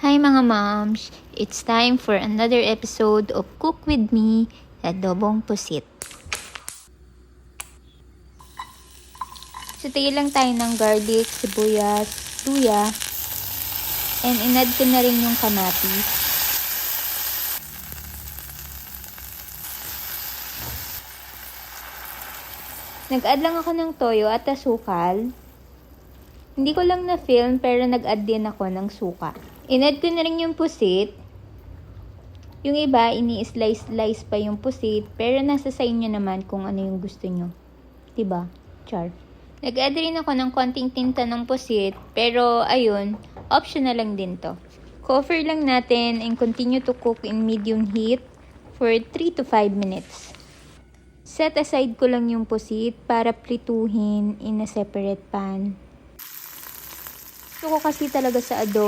Hi mga moms! It's time for another episode of Cook With Me, Adobong Pusit. So, tayo lang tayo ng garlic, sibuyas, luya, and inad ko na rin yung kamatis. Nag-add lang ako ng toyo at asukal. Hindi ko lang na-film pero nag-add din ako ng suka. Inad ko na rin yung pusit. Yung iba, ini-slice-slice pa yung pusit, pero nasa sa inyo naman kung ano yung gusto nyo. Diba? Char. Nag-add rin ako ng konting tinta ng pusit, pero ayun, optional lang din to. Cover lang natin and continue to cook in medium heat for 3 to 5 minutes. Set aside ko lang yung pusit para prituhin in a separate pan. Gusto ko kasi talaga sa adobo